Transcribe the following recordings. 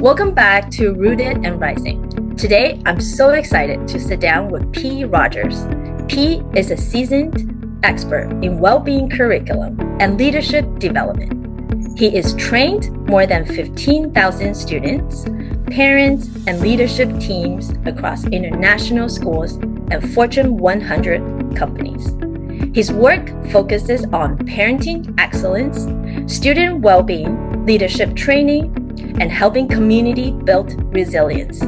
Welcome back to Rooted and Rising. Today, I'm so excited to sit down with P. Rogers. P is a seasoned expert in well-being curriculum and leadership development. He is trained more than 15,000 students, parents, and leadership teams across international schools and Fortune 100 companies. His work focuses on parenting excellence, student well-being, leadership training, and helping community build resilience.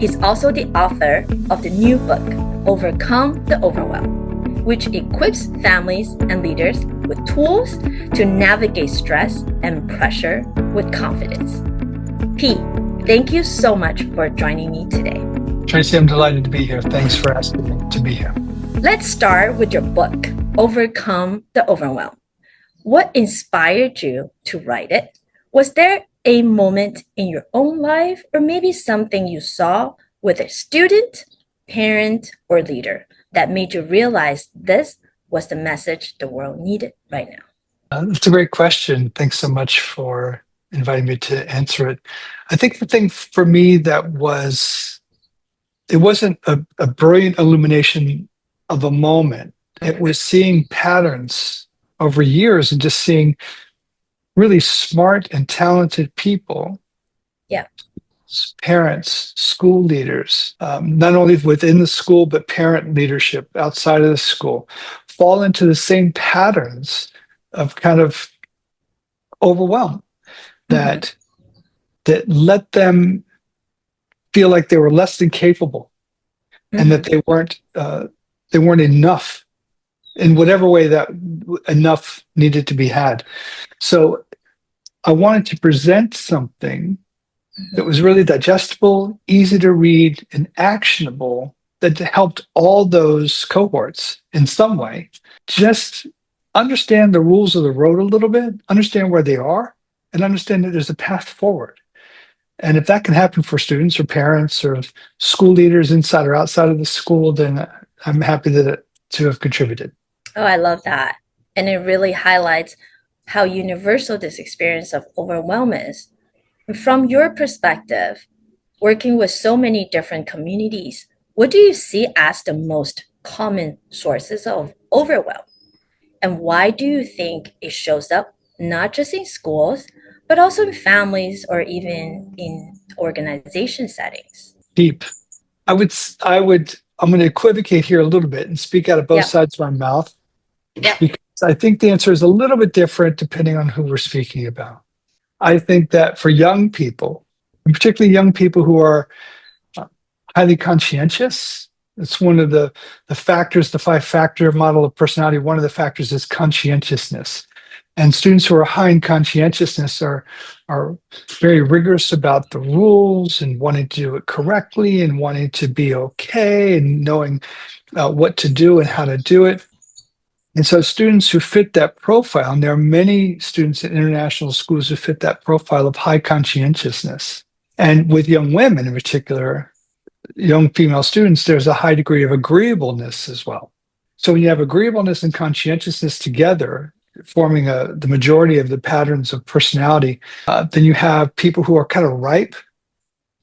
He's also the author of the new book, Overcome the Overwhelm, which equips families and leaders with tools to navigate stress and pressure with confidence. P, thank you so much for joining me today. Tracy, I'm delighted to be here. Thanks for asking me to be here. Let's start with your book, Overcome the Overwhelm. What inspired you to write it? Was there a moment in your own life, or maybe something you saw with a student, parent, or leader that made you realize this was the message the world needed right now? That's a great question. Thanks so much for inviting me to answer it. I think the thing for me that it wasn't a brilliant illumination of a moment. It was seeing patterns over years and just seeing really smart and talented people, parents, school leaders, not only within the school, but parent leadership outside of the school, fall into the same patterns of kind of overwhelm that let them feel like they were less than capable and that they weren't enough in whatever way that enough needed to be had. So I wanted to present something that was really digestible, easy to read, and actionable that helped all those cohorts in some way just understand the rules of the road a little bit, understand where they are, and understand that there's a path forward. And if that can happen for students or parents or school leaders inside or outside of the school, then I'm happy to have contributed. Oh, I love that. And it really highlights how universal this experience of overwhelm is. From your perspective, working with so many different communities, what do you see as the most common sources of overwhelm? And why do you think it shows up not just in schools, but also in families or even in organization settings? Deep. I'm going to equivocate here a little bit and speak out of both sides of my mouth. Because I think the answer is a little bit different depending on who we're speaking about. I think that for young people, and particularly young people who are highly conscientious, it's one of the factors, the 5-factor model of personality. One of the factors is conscientiousness. And students who are high in conscientiousness are very rigorous about the rules and wanting to do it correctly and wanting to be okay and knowing what to do and how to do it. And so students who fit that profile, and there are many students in international schools who fit that profile of high conscientiousness. And with young women in particular, young female students, there's a high degree of agreeableness as well. So when you have agreeableness and conscientiousness together, forming the majority of the patterns of personality, then you have people who are kind of ripe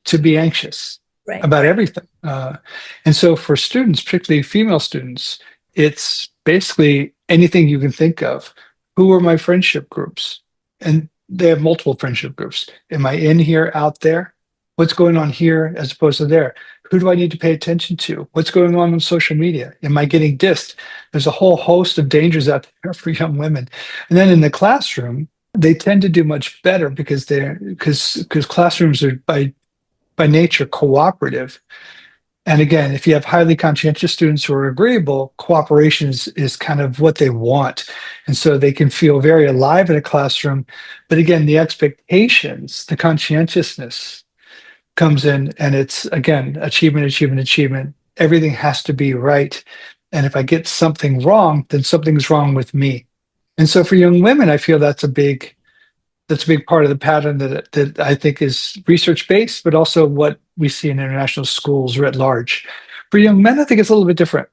to be anxious about everything. And so for students, particularly female students, it's basically anything you can think of. Who are my friendship groups? And they have multiple friendship groups. Am I in here, out there? What's going on here as opposed to there? Who do I need to pay attention to? What's going on social media? Am I getting dissed? There's a whole host of dangers out there for young women. And then in the classroom, they tend to do much better because classrooms are by nature cooperative. And again, if you have highly conscientious students who are agreeable, cooperation is kind of what they want. And so they can feel very alive in a classroom. But again, the expectations, the conscientiousness comes in, and it's, again, achievement, achievement, achievement. Everything has to be right. And if I get something wrong, then something's wrong with me. And so for young women, I feel that's a big part of the pattern that I think is research-based, but also what we see in international schools writ large. For young men, I think it's a little bit different.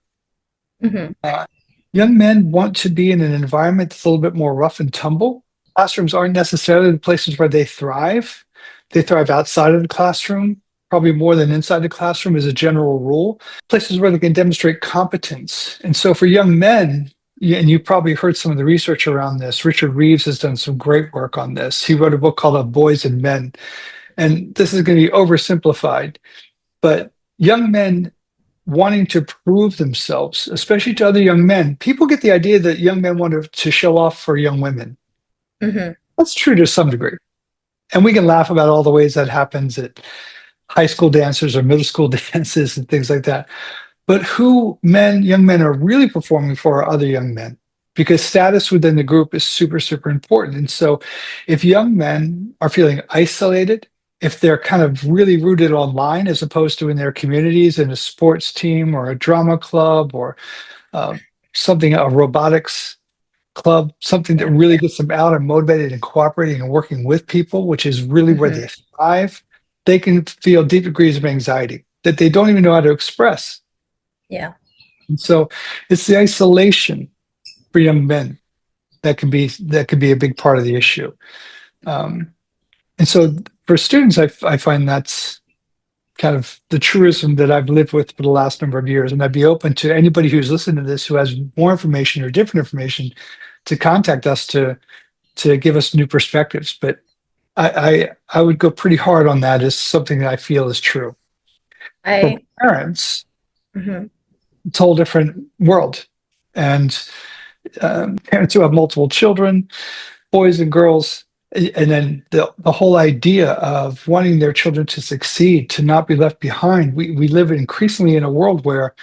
Young men want to be in an environment that's a little bit more rough and tumble. Classrooms aren't necessarily the places where they thrive. They thrive outside of the classroom, probably more than inside the classroom as a general rule, places where they can demonstrate competence. And so for young men, and you probably heard some of the research around this, Richard Reeves has done some great work on this. He wrote a book called Boys and Men. And this is going to be oversimplified, but young men wanting to prove themselves, especially to other young men, people get the idea that young men want to show off for young women. Mm-hmm. That's true to some degree. And we can laugh about all the ways that happens at high school dances or middle school dances and things like that. But who young men are really performing for are other young men, because status within the group is super, super important. And so if young men are feeling isolated, if they're kind of really rooted online as opposed to in their communities, in a sports team or a drama club or something, a robotics club, something that really gets them out and motivated and cooperating and working with people, which is really where they thrive, they can feel deep degrees of anxiety that they don't even know how to express. Yeah. And so it's the isolation for young men that can be a big part of the issue. And so for students, I find that's kind of the truism that I've lived with for the last number of years. And I'd be open to anybody who's listening to this who has more information or different information to contact us to give us new perspectives. But I would go pretty hard on that as something that I feel is true. For parents, it's a whole different world. And parents who have multiple children, boys and girls, and then the whole idea of wanting their children to succeed, to not be left behind. We live increasingly in a world where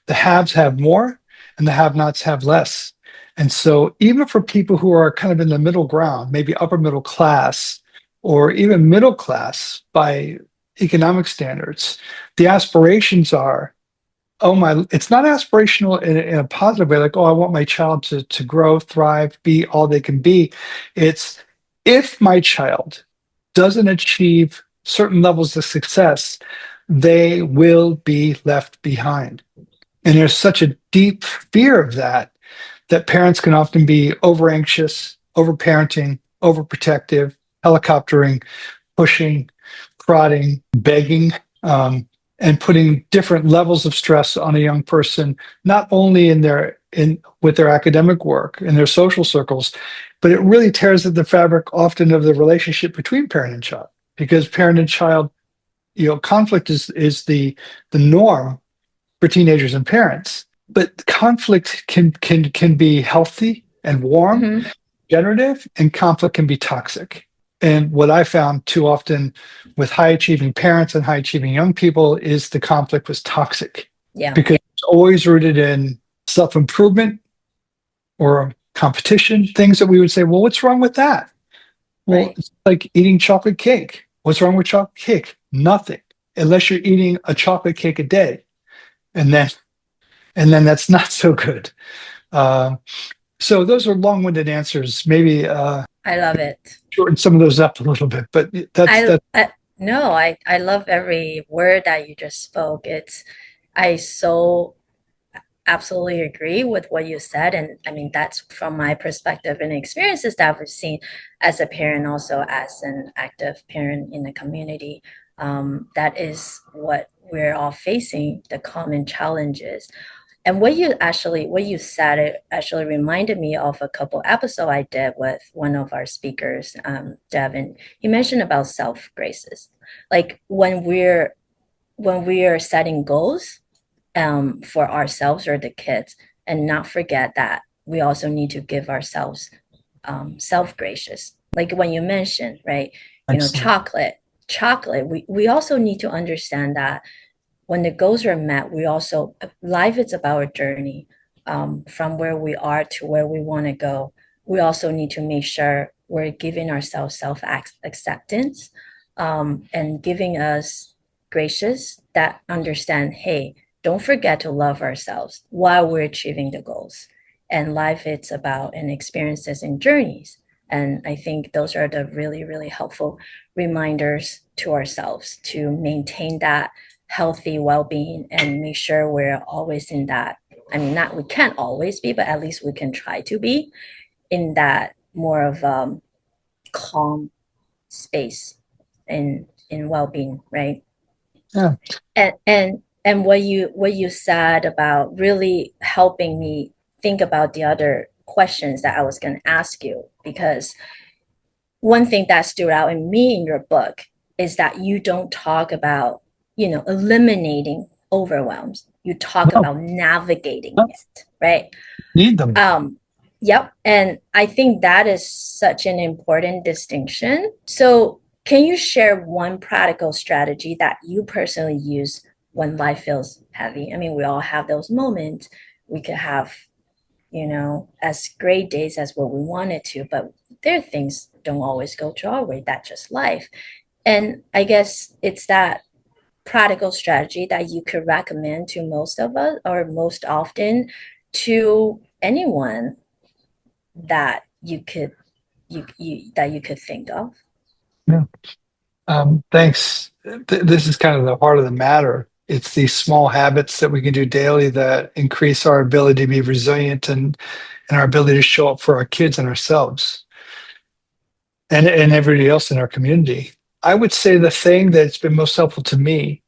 the haves have more and the have-nots have less. And so even for people who are kind of in the middle ground, maybe upper middle class or even middle class by economic standards, the aspirations are, it's not aspirational in a positive way, like, oh, I want my child to grow, thrive, be all they can be. It's, if my child doesn't achieve certain levels of success, they will be left behind. And there's such a deep fear of that parents can often be over anxious, over parenting, overprotective, helicoptering, pushing, prodding, begging, and putting different levels of stress on a young person, not only with their academic work and their social circles, but it really tears at the fabric often of the relationship between parent and child, because parent and child, conflict is the norm for teenagers and parents. But conflict can be healthy and warm, generative, and conflict can be toxic. And what I found too often with high achieving parents and high achieving young people is the conflict was toxic. Yeah. Because it's always rooted in self-improvement or competition, things that we would say, well, what's wrong with that? Well, It's like eating chocolate cake. What's wrong with chocolate cake? Nothing, unless you're eating a chocolate cake a day. And then that's not so good. So those are long-winded answers. Maybe I love it. Shorten some of those up a little bit, but No, I love every word that you just spoke. I so absolutely agree with what you said. And I mean, that's from my perspective and experiences that I've seen as a parent, also as an active parent in the community. That is what we're all facing, the common challenges. And what you said, it actually reminded me of a couple episodes I did with one of our speakers, Devin. He mentioned about self-graces. Like when we're setting goals for ourselves or the kids, and not forget that we also need to give ourselves self-gracious. Like when you mentioned, right, chocolate, we also need to understand that when the goals are met, life is about a journey from where we are to where we want to go. We also need to make sure we're giving ourselves self-acceptance and giving us gracious that understand, hey, don't forget to love ourselves while we're achieving the goals. And life, it's about experiences and journeys. And I think those are the really, really helpful reminders to ourselves to maintain that healthy well-being and make sure we're always in that. I mean, we can't always be, but at least we can try to be in that more of calm space and in well-being, right? Yeah. And what you said about really helping me think about the other questions that I was going to ask you, because one thing that stood out in me in your book is that you don't talk about, eliminating overwhelms. You talk No, about navigating no, it, right? need them. Yep. And I think that is such an important distinction. So can you share one practical strategy that you personally use when life feels heavy? I mean, we all have those moments. We could have, as great days as what we wanted to, but there are things don't always go to our way. That's just life. And I guess it's that practical strategy that you could recommend to most of us or most often to anyone that you could think of. Yeah. Thanks. This is kind of the heart of the matter. It's these small habits that we can do daily that increase our ability to be resilient and our ability to show up for our kids and ourselves and everybody else in our community. I would say the thing that's been most helpful to me,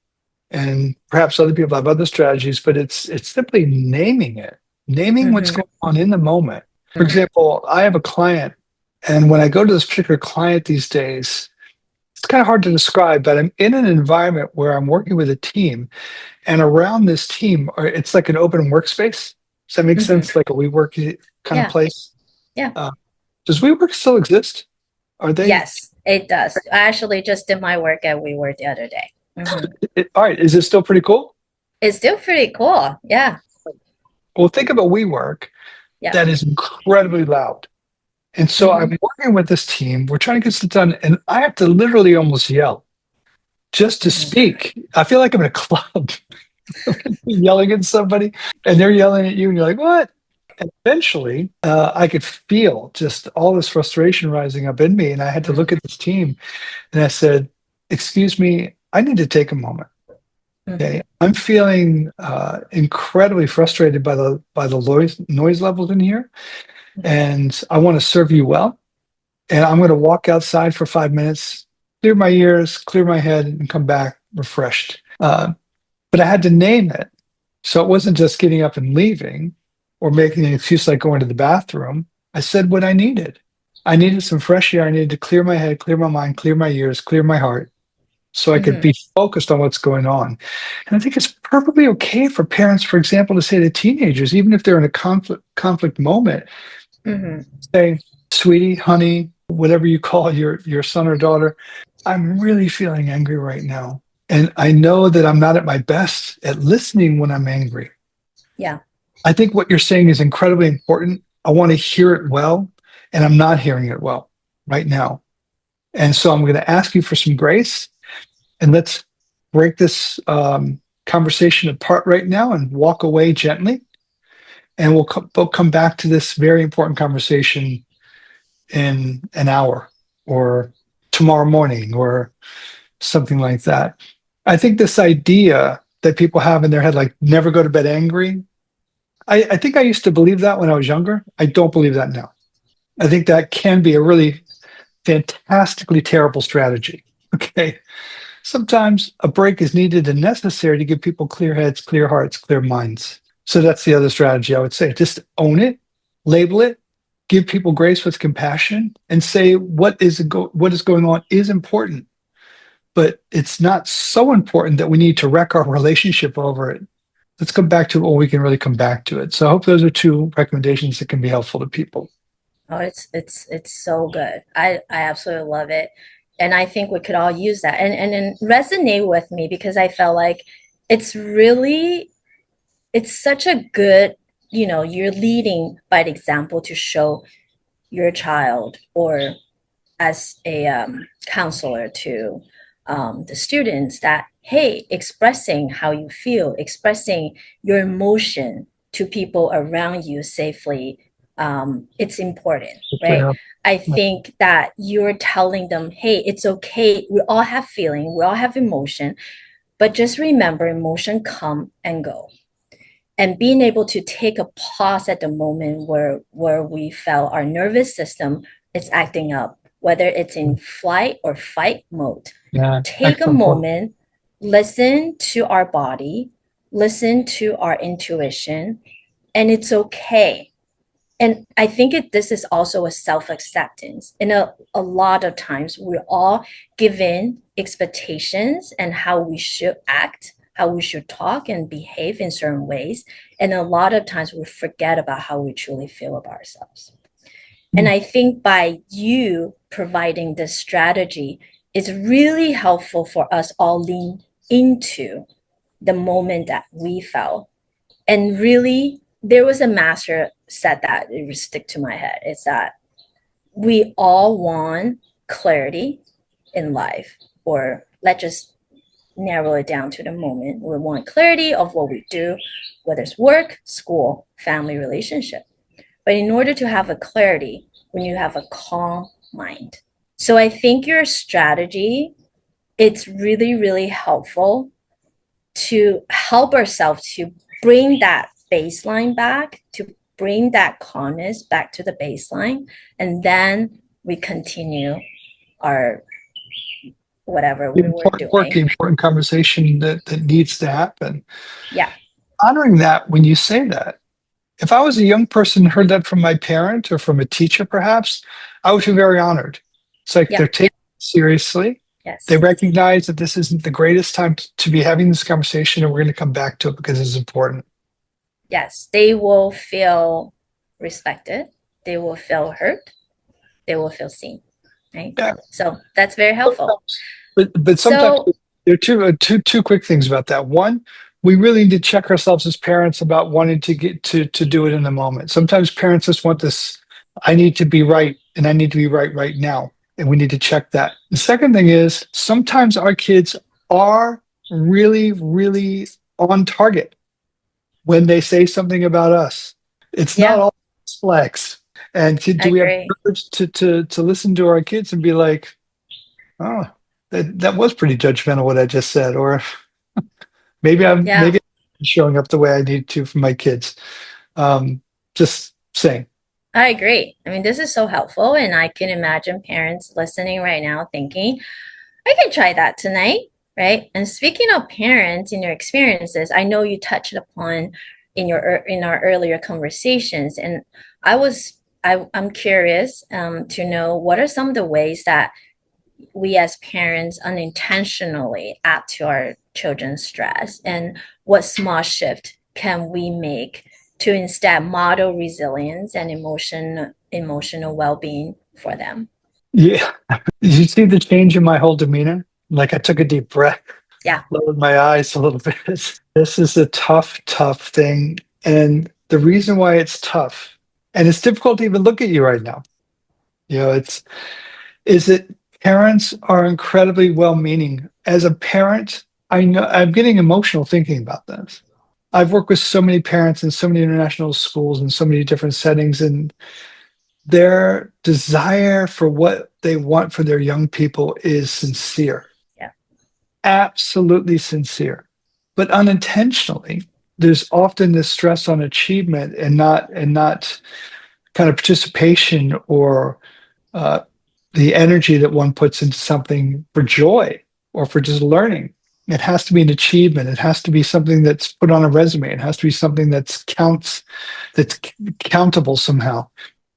and perhaps other people have other strategies, but it's simply naming it, naming what's Mm-hmm. going on in the moment. For example, I have a client, and when I go to this particular client these days, it's kind of hard to describe, but I'm in an environment where I'm working with a team, and around this team, it's like an open workspace. Does that make Mm-hmm. sense? Like a WeWork kind of Yeah. place. Yeah. Does WeWork still exist? Are they? Yes, it does. I actually just did my work at WeWork the other day. Mm-hmm. All right. Is it still pretty cool? It's still pretty cool. Yeah. Well, think about WeWork Yeah. that is incredibly loud. And so Mm-hmm. I'm working with this team. We're trying to get this done, and I have to literally almost yell just to Mm-hmm. speak. I feel like I'm in a club yelling at somebody, and they're yelling at you, and you're like, "What?" And eventually, I could feel just all this frustration rising up in me, and I had to look at this team, and I said, "Excuse me, I need to take a moment. Mm-hmm. Okay, I'm feeling incredibly frustrated by the noise levels in here, Mm-hmm. and I want to serve you well." And I'm going to walk outside for 5 minutes, clear my ears, clear my head, and come back refreshed. But I had to name it. So it wasn't just getting up and leaving or making an excuse like going to the bathroom. I said what I needed. I needed some fresh air. I needed to clear my head, clear my mind, clear my ears, clear my heart so I could Mm-hmm. be focused on what's going on. And I think it's perfectly okay for parents, for example, to say to teenagers, even if they're in a conflict moment, Mm-hmm. say, sweetie, honey, whatever you call your son or daughter, I'm really feeling angry right now. And I know that I'm not at my best at listening when I'm angry. Yeah. I think what you're saying is incredibly important. I want to hear it well, and I'm not hearing it well right now. And so I'm going to ask you for some grace, and let's break this conversation apart right now and walk away gently. And we'll come back to this very important conversation in an hour or tomorrow morning or something like that. I think this idea that people have in their head, like never go to bed angry, I think I used to believe that when I was younger. I don't believe that now. I think that can be a really fantastically terrible strategy. Okay. Sometimes a break is needed and necessary to give people clear heads, clear hearts, clear minds. So that's the other strategy I would say. Just own it, label it, give people grace with compassion, and say what is going on is important, but it's not so important that we need to wreck our relationship over it. Let's come back to it when we can really come back to it. So I hope those are two recommendations that can be helpful to people. Oh, it's so good. I absolutely love it. And I think we could all use that and resonate with me because I felt like it's really it's such a good, you're leading by the example to show your child or as a counselor to the students that, hey, expressing how you feel, expressing your emotion to people around you safely, it's important, right? I think that you're telling them, hey, it's okay. We all have feeling, we all have emotion, but just remember emotion come and go, and being able to take a pause at the moment where we felt our nervous system is acting up, whether it's in flight or fight mode, Yeah, Take a excellent point. moment, listen to our body, listen to our intuition, and it's okay. And I think this is also a self-acceptance. And a lot of times we all give in expectations and how we should act, how we should talk and behave in certain ways. And a lot of times we forget about how we truly feel about ourselves. And I think by you providing this strategy, it's really helpful for us all lean into the moment that we felt. And really, there was a master said that it would stick to my head. It's that we all want clarity in life, or let's just narrow it down to the moment. We want clarity of what we do, whether it's work, school, family, relationship. But in order to have a clarity, when you have a calm mind. So I think your strategy, it's really, really helpful to help ourselves to bring that baseline back, to bring that calmness back to the baseline. And then we continue our whatever we were Important work, doing. the important conversation that needs to happen. Yeah. Honoring that when you say that. If I was a young person and heard that from my parent or from a teacher, perhaps, I would feel very honored. It's like they're taking it seriously. Yes. They recognize that this isn't the greatest time to be having this conversation, and we're going to come back to it because it's important. Yes. They will feel respected. They will feel heard. They will feel seen. Right. Yeah. So that's very helpful. But sometimes there are two quick things about that. One, we really need to check ourselves as parents about wanting to get to do it in the moment. Sometimes parents just want this, I need to be right, and I need to be right now. And we need to check that. The second thing is sometimes our kids are really, really on target when they say something about us. It's not all flex. And do we have courage to listen to our kids and be like, oh, that was pretty judgmental what I just said, or maybe I'm showing up the way I need to for my kids. Just saying. I agree. I mean, this is so helpful, and I can imagine parents listening right now thinking, I can try that tonight, right? And speaking of parents in your experiences, I know you touched upon in our earlier conversations, and I'm curious to know what are some of the ways that we as parents unintentionally add to our children's stress, and what small shift can we make to instead model resilience and emotional well-being for them. Yeah. Did you see the change in my whole demeanor? Like I took a deep breath, lowered my eyes a little bit. This is a tough thing. And the reason why it's tough, and it's difficult to even look at you right now, is that parents are incredibly well-meaning. As a parent, I know I'm getting emotional thinking about this. I've worked with so many parents in so many international schools and so many different settings, and their desire for what they want for their young people is sincere. Yeah. Absolutely sincere. But unintentionally, there's often this stress on achievement and not kind of participation or the energy that one puts into something for joy or for just learning. It has to be an achievement. It has to be something that's put on a resume. It has to be something that's countable somehow.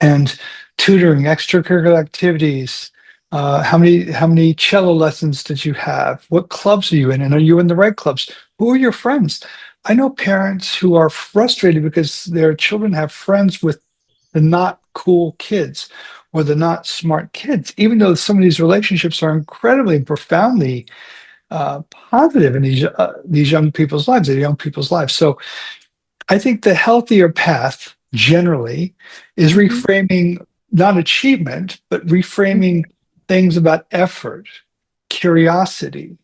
And tutoring, extracurricular activities. How many cello lessons did you have? What clubs are you in? And are you in the right clubs? Who are your friends? I know parents who are frustrated because their children have friends with the not cool kids or the not smart kids, even though some of these relationships are incredibly and profoundly positive in these young people's lives, their young people's lives. So I think the healthier path generally is reframing not achievement, but reframing things about effort, curiosity,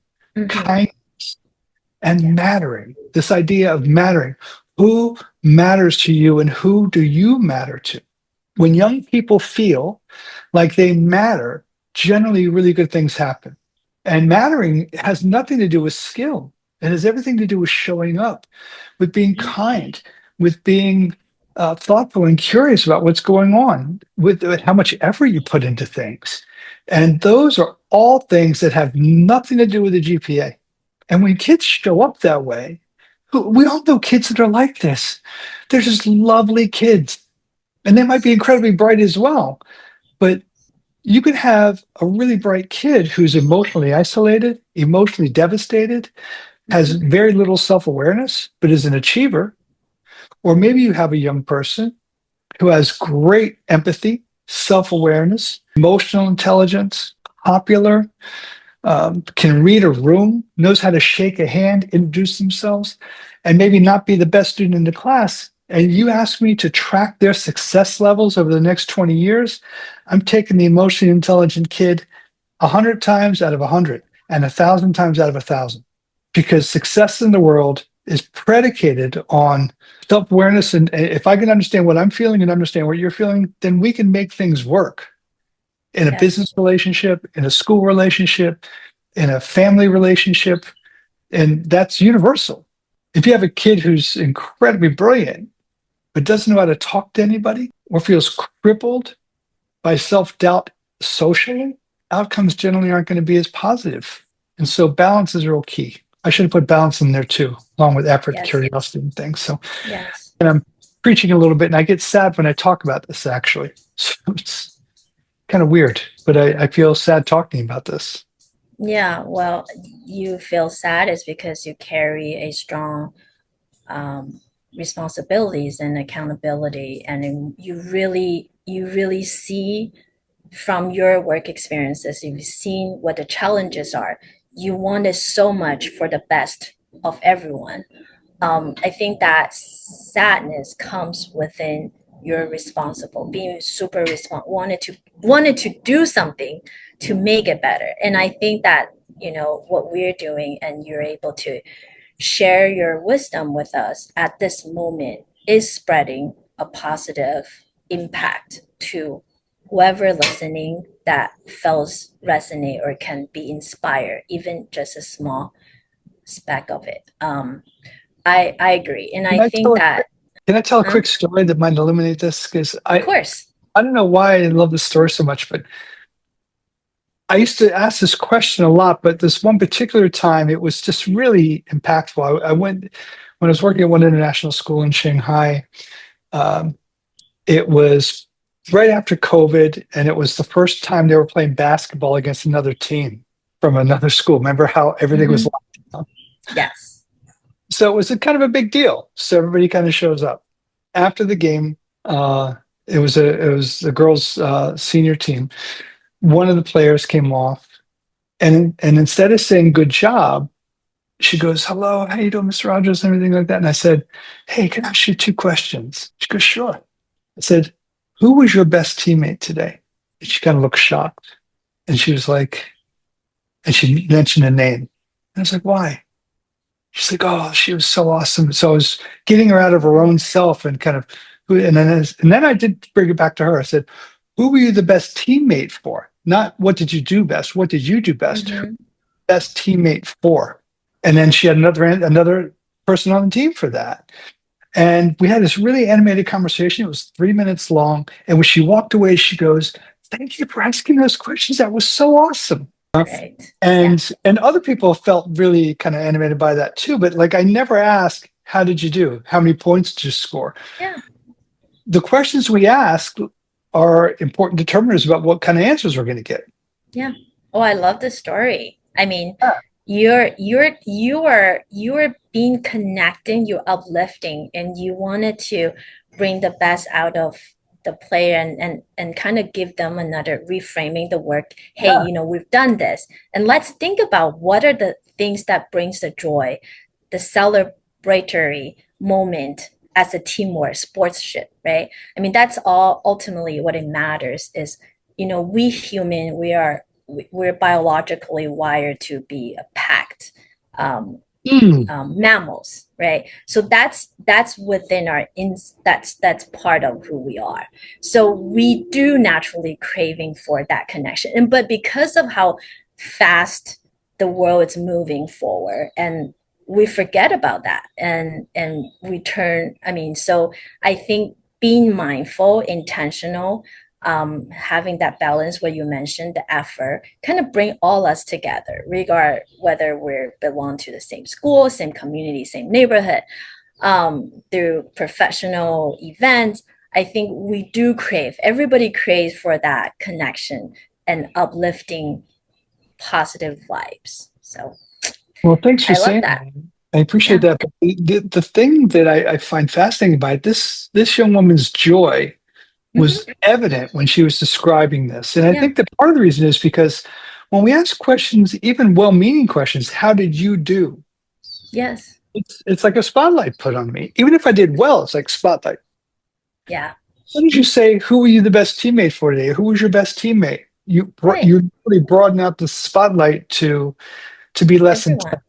kindness, and mattering. This idea of mattering. Who matters to you and who do you matter to? When young people feel like they matter, generally really good things happen. And mattering has nothing to do with skill. It has everything to do with showing up, with being kind, with being thoughtful and curious about what's going on, with how much effort you put into things. And those are all things that have nothing to do with the GPA. And when kids show up that way, we all know kids that are like this. They're just lovely kids. And they might be incredibly bright as well. But you could have a really bright kid who's emotionally isolated, emotionally devastated, has very little self-awareness, but is an achiever. Or maybe you have a young person who has great empathy, self-awareness, emotional intelligence, popular, can read a room, knows how to shake a hand, introduce themselves, and maybe not be the best student in the class. And you ask me to track their success levels over the next 20 years, I'm taking the emotionally intelligent kid 100 times out of 100 and 1,000 times out of 1,000. Because success in the world is predicated on self-awareness. And if I can understand what I'm feeling and understand what you're feeling, then we can make things work in a business relationship, in a school relationship, in a family relationship. And that's universal. If you have a kid who's incredibly brilliant, but doesn't know how to talk to anybody or feels crippled by self-doubt socially, outcomes generally aren't going to be as positive. And so balance is real key. I should have put balance in there too, along with effort, curiosity, and things. So, and I'm preaching a little bit, and I get sad when I talk about this, actually. So it's kind of weird, but I feel sad talking about this. Yeah, well, you feel sad is because you carry a strong responsibilities and accountability, and you really see from your work experiences, you've seen what the challenges are. You wanted so much for the best of everyone. I think that sadness comes within your responsible, being super responsible, wanted to do something to make it better. And I think that, you know, what we're doing and you're able to share your wisdom with us at this moment is spreading a positive impact to whoever listening that feels resonate or can be inspired, even just a small speck of it. I agree, and I think that. Can I tell a quick story that might illuminate this? Because of course, I don't know why I love this story so much, but I used to ask this question a lot. But this one particular time, it was just really impactful. I went when I was working at one international school in Shanghai. It was right after COVID, and it was the first time they were playing basketball against another team from another school. Remember how everything was locked down? Yes. So it was a kind of a big deal. So everybody kind of shows up after the game. It was the girls' senior team. One of the players came off, and instead of saying "good job," she goes, "Hello, how you doing, Mr. Rogers?" and everything like that. And I said, "Hey, can I ask you two questions?" She goes, "Sure." I said, "Who was your best teammate today?" And she kind of looked shocked, and she was like, and she mentioned a name. And I was like, "Why?" She's like, "Oh, she was so awesome." So I was getting her out of her own self and kind of, and then I did bring it back to her. I said, "Who were you the best teammate for? Not what did you do best? What did you do best? Who best teammate for?" And then she had another person on the team for that. And we had this really animated conversation. It was 3 minutes long. And when she walked away, she goes, "Thank you for asking those questions. That was so awesome." Right. And other people felt really kind of animated by that too. But like I never asked, "How did you do? How many points did you score?" Yeah. The questions we ask are important determiners about what kind of answers we're going to get. Yeah. Oh, I love the story. I mean, Yeah. you're being connecting, you're uplifting, and you wanted to bring the best out of the player and kind of give them another reframing the work. Hey, Yeah. you know, we've done this, and let's think about what are the things that brings the joy, the celebratory moment as a teamwork sportsmanship, right? I mean, that's all ultimately what it matters is, you know, we human, we're biologically wired to be a packed mammals, right? So that's within our that's part of who we are. So we do naturally craving for that connection, and but because of how fast the world is moving forward, and we forget about that, and we turn. I mean, so I think being mindful, intentional, having that balance where you mentioned the effort kind of bring all us together, regard whether we belong to the same school, same community, same neighborhood, through professional events. I think we do crave, everybody craves for that connection and uplifting positive vibes. So Well, thanks for I love saying that. that. I appreciate Yeah. that. But the thing that I find fascinating about it, this young woman's joy was evident when she was describing this. And I Yeah. think that part of the reason is because when we ask questions, even well-meaning questions, how did you do? Yes. It's like a spotlight put on me. Even if I did well, it's like spotlight. Yeah. What did you say? Who were you the best teammate for today? Who was your best teammate? Right. You really broaden out the spotlight to be less Everyone. intense.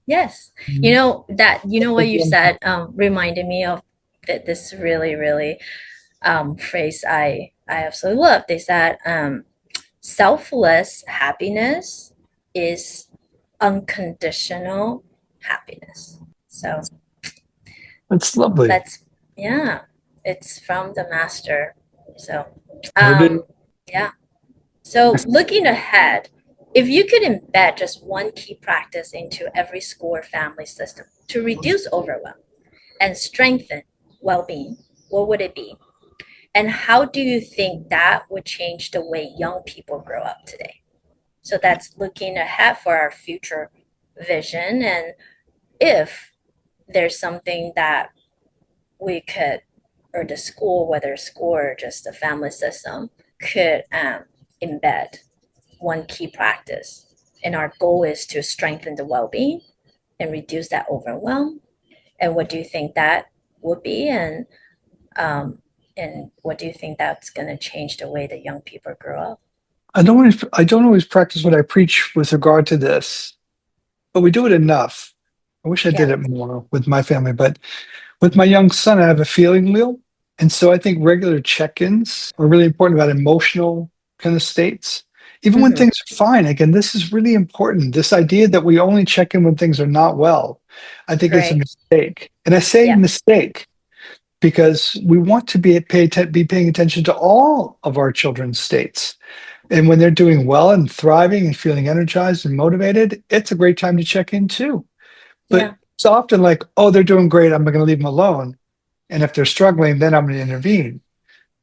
Yes. What you said reminded me of this really, really phrase I absolutely love. They said selfless happiness is unconditional happiness. So That's lovely. that's, yeah, it's from the master. So, Where did yeah. So looking ahead, if you could embed just one key practice into every school or family system to reduce overwhelm and strengthen well-being, what would it be? And how do you think that would change the way young people grow up today? So that's looking ahead for our future vision. And if there's something that we could, or the school, whether school or just the family system, could embed one key practice. And our goal is to strengthen the well being and reduce that overwhelm. And what do you think that would be? Um, and what do you think that's going to change the way that young people grow up? I don't always practice what I preach with regard to this, but we do it enough. I wish I did Yeah. it more with my family, but with my young son, I have a feeling wheel. And so I think regular check-ins are really important about emotional kind of states. Even when Mm-hmm. things are fine, again, this is really important. This idea that we only check in when things are not well, I think is a Right. mistake. And I say Yeah. mistake because we want to be paying attention to all of our children's states. And when they're doing well and thriving and feeling energized and motivated, it's a great time to check in too. But Yeah. it's often like, oh, they're doing great. I'm going to leave them alone. And if they're struggling, then I'm going to intervene.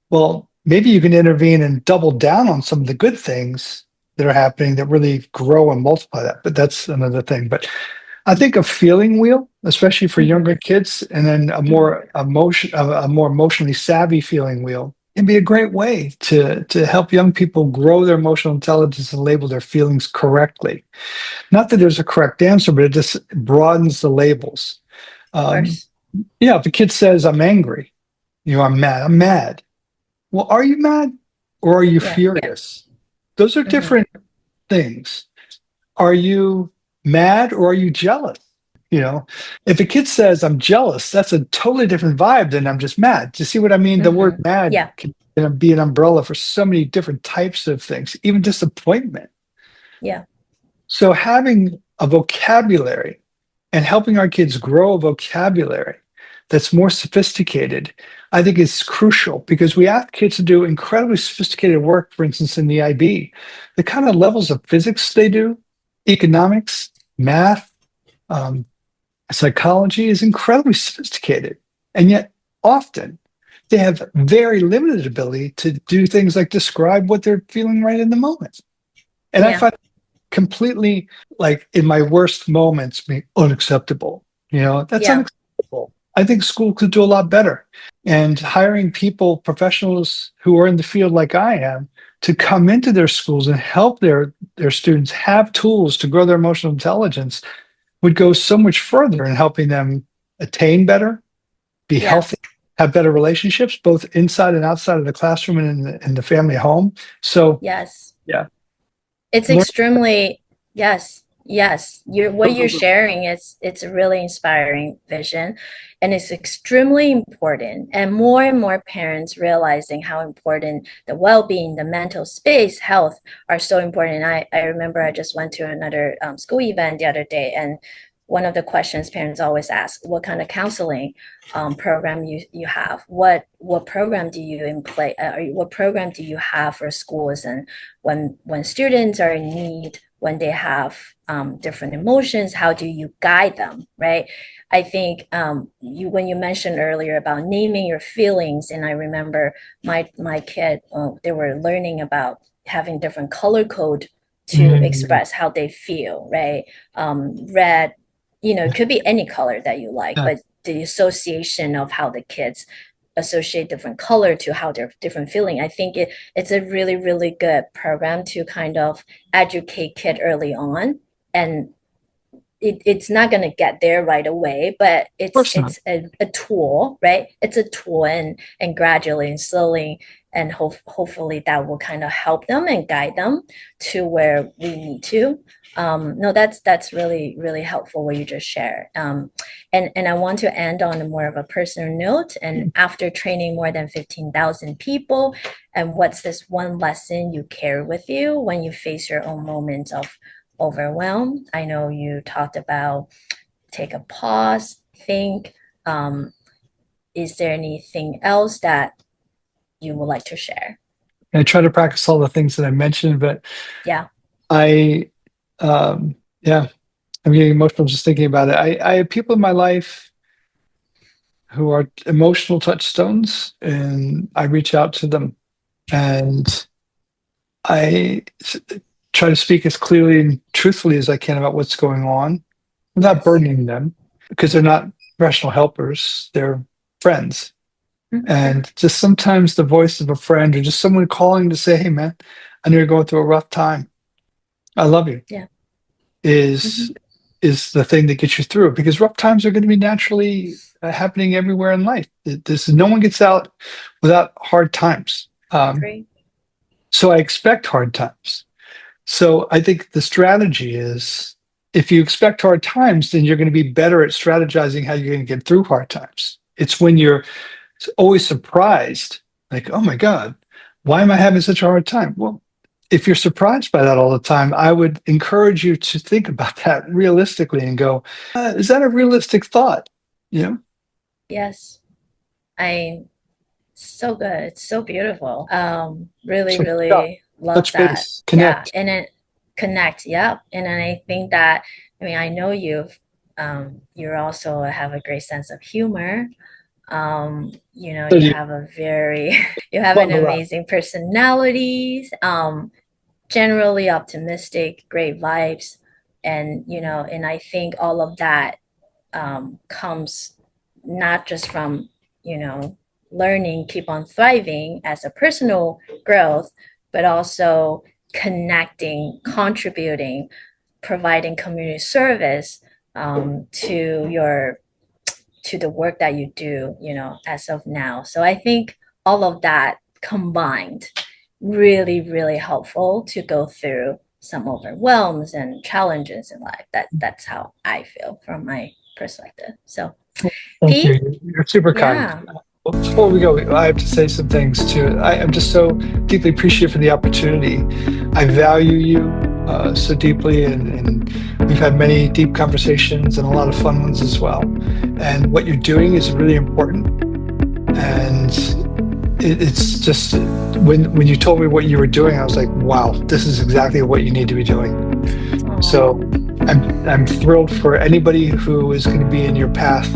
Well, maybe you can intervene and double down on some of the good things that are happening that really grow and multiply that. But that's another thing. But I think a feeling wheel, especially for Mm-hmm. younger kids, and then a more emotionally savvy feeling wheel can be a great way to help young people grow their emotional intelligence and label their feelings correctly. Not that there's a correct answer, but it just broadens the labels. Of Um, course. yeah, if a kid says, I'm angry, I'm mad, I'm mad. Well, are you mad or are you Yeah. furious? Those are Mm-hmm. different things. Are you mad or are you jealous? You know, if a kid says, I'm jealous, that's a totally different vibe than I'm just mad. Do you see what I mean? The word Mm-hmm. mad Yeah. can be an umbrella for so many different types of things, even disappointment. Yeah. So having a vocabulary and helping our kids grow a vocabulary that's more sophisticated, I think is crucial because we ask kids to do incredibly sophisticated work, for instance, in the IB. The kind of levels of physics they do, economics, math, um, psychology is incredibly sophisticated. And yet, often, they have very limited ability to do things like describe what they're feeling right in the moment. And I Yeah. find completely like in my worst moments be unacceptable. That's Yeah. unacceptable. I think school could do a lot better. And hiring people, professionals who are in the field like I am, to come into their schools and help their students have tools to grow their emotional intelligence would go so much further in helping them attain better, be Yeah. healthy, have better relationships, both inside and outside of the classroom and in the family home. So Yes. yeah, It's learn. extremely, yes, yes. What you're sharing is, it's a really inspiring vision, and it's extremely important. And more parents realizing how important the well-being, the mental space, health are so important. I remember I just went to another school event the other day, and one of the questions parents always ask, what kind of counseling program you have? What program do you in play? What program do you have for schools? And when students are in need, when they have different emotions, how do you guide them, right? I think when you mentioned earlier about naming your feelings, and I remember my kid, they were learning about having different color code to express how they feel, right? Red, it could be any color that you like, but the association of how the kids associate different color to how they're different feeling. I think it's a really, really good program to kind of educate kid early on. And it's not going to get there right away, but it's a tool, right? It's a tool, and gradually and slowly, and hopefully that will kind of help them and guide them to where we need to. No, that's really, really helpful what you just shared. And I want to end on a more of a personal note. And after training more than 15,000 people, and what's this one lesson you carry with you when you face your own moments of overwhelm? I know you talked about take a pause, think. Is there anything else that you would like to share? I try to practice all the things that I mentioned, but yeah, I'm getting emotional just thinking about it. I have people in my life who are emotional touchstones, and I reach out to them, and I try to speak as clearly and truthfully as I can about what's going on without burdening them, because they're not professional helpers, they're friends. And just sometimes the voice of a friend, or just someone calling to say, hey man, I know you're going through a rough time, I love you, is the thing that gets you through, because rough times are going to be naturally happening everywhere in life. No one gets out without hard times. So I expect hard times. So I think the strategy is, if you expect hard times, then you're going to be better at strategizing how you're going to get through hard times. It's when you're always surprised, like, oh my God, why am I having such a hard time? Well, if you're surprised by that all the time, I would encourage you to think about that realistically and go, is that a realistic thought? Yes. So good. It's so beautiful. Really love that. Base, connect. Yeah. And it connect. Yeah. And I think that, I know you also have a great sense of humor. You have an amazing personality, generally optimistic, great vibes. And, and I think all of that comes not just from, learning, keep on thriving as a personal growth, but also connecting, contributing, providing community service to the work that you do, as of now. So I think all of that combined, really, really helpful to go through some overwhelms and challenges in life. That's how I feel from my perspective. So thank you. You're super kind. Before we go, I have to say some things too. I'm just so deeply appreciative for the opportunity. I value you so deeply, and we've had many deep conversations and a lot of fun ones as well. And what you're doing is really important. And it's just, when you told me what you were doing, I was like, wow, this is exactly what you need to be doing. Aww. So I'm thrilled for anybody who is going to be in your path,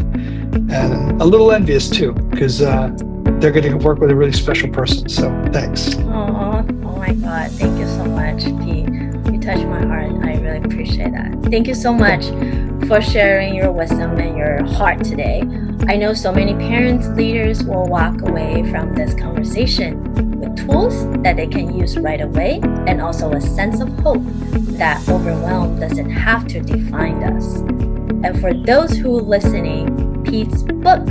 and a little envious too, because they're going to work with a really special person. So thanks. Oh my God. Thank you so much, Pete. You touched my heart. I really appreciate that. Thank you so much for sharing your wisdom and your heart today. I know so many parents, leaders will walk away from this conversation with tools that they can use right away, and also a sense of hope that overwhelm doesn't have to define us. And for those who are listening, Pete's book,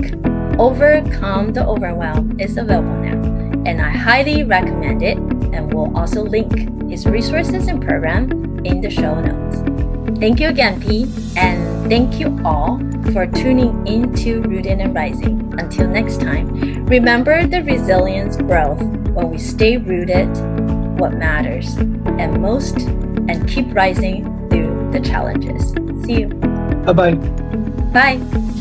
Overcome the Overwhelm, is available now, and I highly recommend it, and we'll also link his resources and program in the show notes. Thank you again, Pete, and thank you all for tuning into Rooted and Rising. Until next time, remember the resilience growth when we stay rooted, what matters and most, and keep rising through the challenges. See you. Bye-bye. Bye.